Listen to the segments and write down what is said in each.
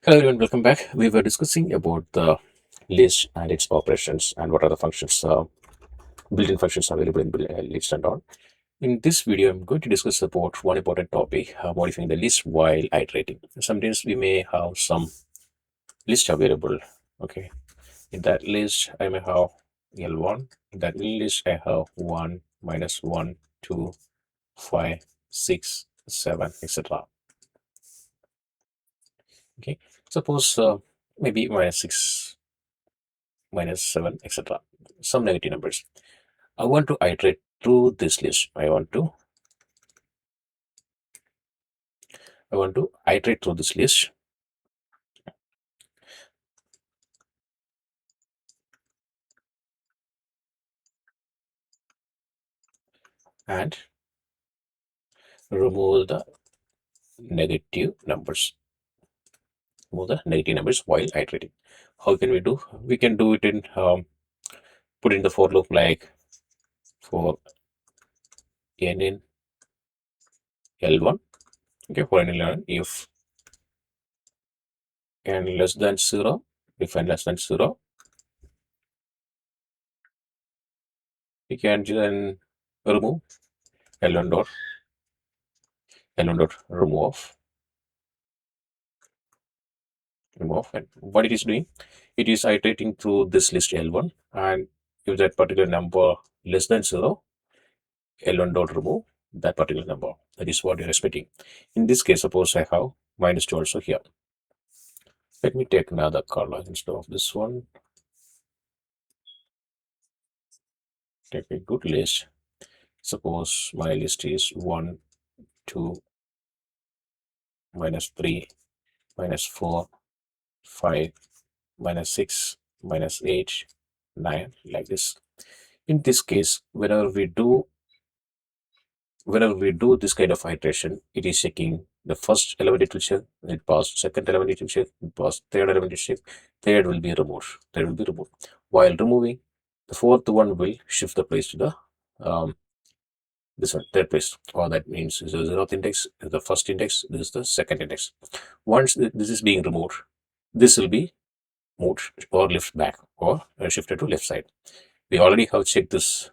Hello everyone, welcome back. We were discussing about the list and its operations and what are the functions, built-in functions available in list and all. In this video, I'm going to discuss about one important topic, modifying the list while iterating. Sometimes we may have some list available. Okay, in that list, I may have L1. In that list, I have 1, minus 1, 2, 5, 6, 7, etc. Okay, suppose maybe minus 6, minus 7, etc. Some negative numbers. I want to iterate through this list. I want to iterate through this list and remove the negative numbers. Remove the negative numbers while iterating. How can we do? We can do it in put in the for loop like for n in L1. Okay, for n in L1, if n less than 0, if n less than 0, we can then remove L1 dot L1 dot remove. And what it is doing, it is iterating through this list L1, and if that particular number less than 0, L1 dot remove that particular number. That is what you're expecting. In this case, suppose I have minus 2 also here. Let me take another color instead of this one. Take a good list. Suppose my list is 1, 2, minus 3, minus 4, 5, minus 6, minus 8, 9, like this. In this case, whenever we do this kind of iteration, it is checking the first element it will check, it passed, second element it will check, it passed, third element it will check, third will be removed, third will be removed. While removing, the fourth one will shift the place to the this one, third place. Or that means the zeroth index is the first index, this is the second index. Once this is being removed, this will be moved or lifted back or shifted to left side. We already have checked this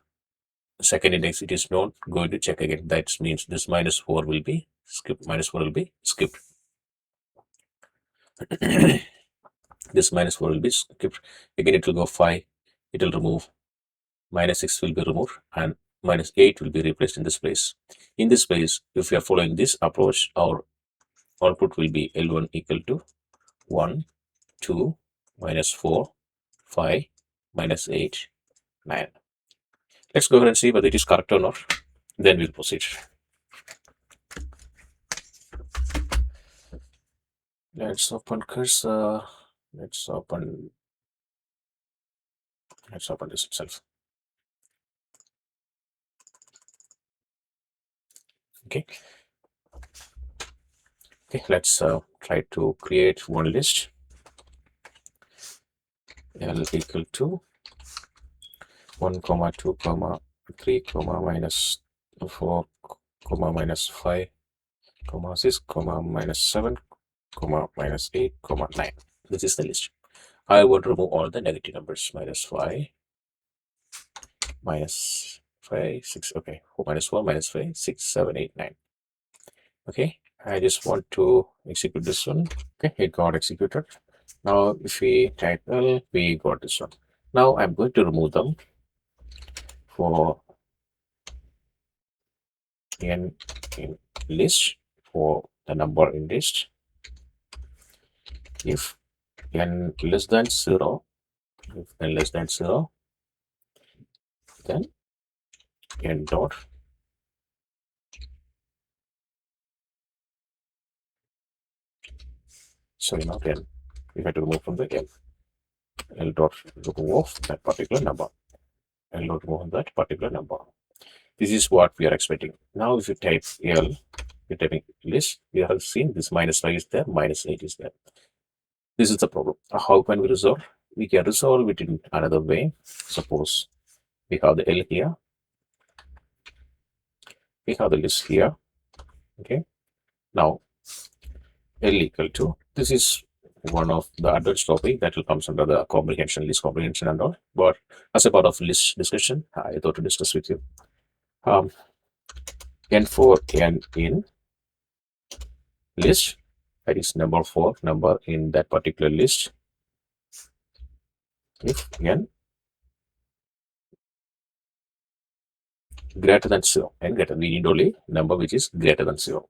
second index, it is not going to check again. That means this minus 4 will be skipped. Minus 4 will be skipped. This minus 4 will be skipped. Again, it will go 5. It will remove. Minus 6 will be removed. And minus 8 will be replaced in this place. In this place, if we are following this approach, our output will be L1 equal to 1, 2, minus 4, 5, minus 8, 9. Let's go ahead and see whether it is correct or not. Then we'll proceed. Let's open cursor. Let's open this itself. Okay. Okay, let's try to create one list. L equal to 1, 2, 3, minus 4, minus 5, 6, minus 7, minus 8, 9. This is the list. I would remove all the negative numbers. Minus 5, minus 5, 6. Okay, minus 4, minus 5, 6, 7, 8, 9. Okay, I just want to execute this one. Okay, it got executed. Now if we type L, we got this one. Now I'm going to remove them for n in list, for the number in list. If n less than 0, then n dot sorry, not n. We have to remove from the L dot remove that particular number. L dot remove that particular number. This is what we are expecting. Now if you type L, you're typing list, we have seen this minus 5 is there, minus 8 is there. This is the problem. How can we resolve? We can resolve it in another way. Suppose we have the L here, we have the list here. Okay, now L equal to, this is one of the advanced topic that will comes under the comprehension, list comprehension and all. But as a part of list discussion, I thought to discuss with you. N for n in list, that is number 4 number in that particular list. If n greater than 0, n greater, we need only number which is greater than 0.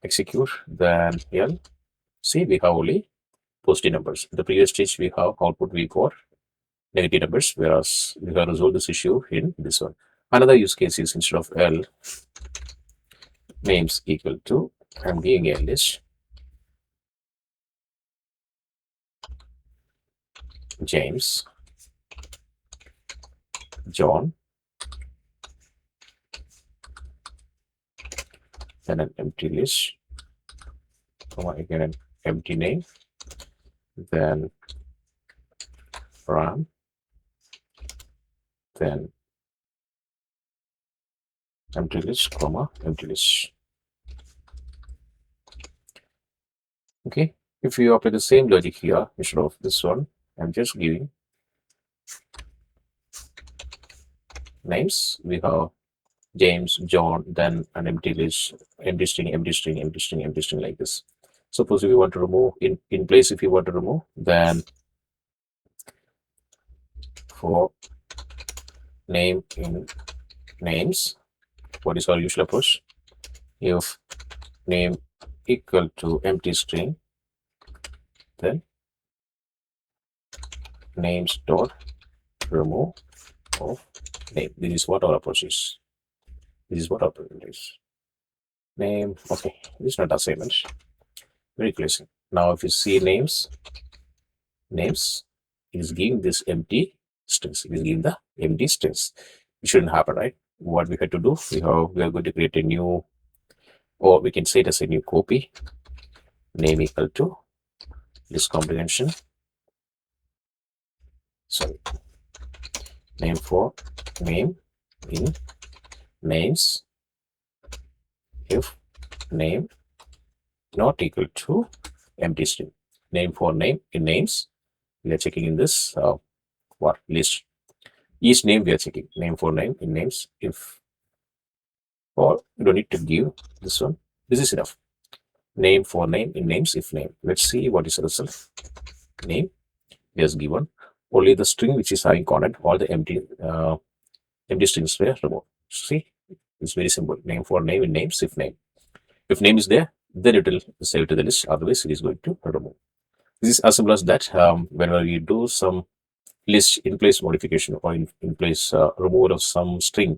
Execute, then L. See, we have only positive numbers. In the previous stage, we have output we got negative numbers, whereas we have resolved this issue in this one. Another use case is instead of L names equal to, I'm giving a list James, John, then an empty list, again an empty name, then Ram, then empty list, empty list. Okay, if you apply the same logic here, instead of this one, I'm just giving names. We have James, John, then an empty list, empty string, empty string, empty string, empty string, like this. Suppose if you want to remove, in place, if you want to remove, then for name in names, what is our usual approach? If name equal to empty string, then names dot remove of name. This is what our approach is. This is what our approach is. Name, okay, this is not assignment. Very close. Now, if you see names is giving this empty strings. It is giving the empty strings. It shouldn't happen, right? What we had to do, we are going to create a new, or we can say it as a new copy, name equal to list comprehension. Sorry, name for name in names if name not equal to empty string. Name for name in names, we are checking in this what list. Each name we are checking, name for name in names if, or you don't need to give this one. This is enough. Name for name in names if name. Let's see what is the result. Name is given. Only the string which is having content, all the empty strings were removed. See, it's very simple. Name for name in names if name. If name is there, then it will save to the list. Otherwise, it is going to remove. This is as simple as that. Whenever you do some list in place modification or in place removal of some string,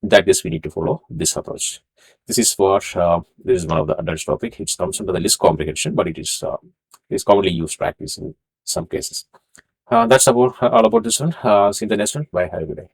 in that case we need to follow this approach. This is for this is one of the advanced topic. It comes under the list comprehension, but it is commonly used practice in some cases. That's about all about this one. See you in the next one. Bye. Have a good day.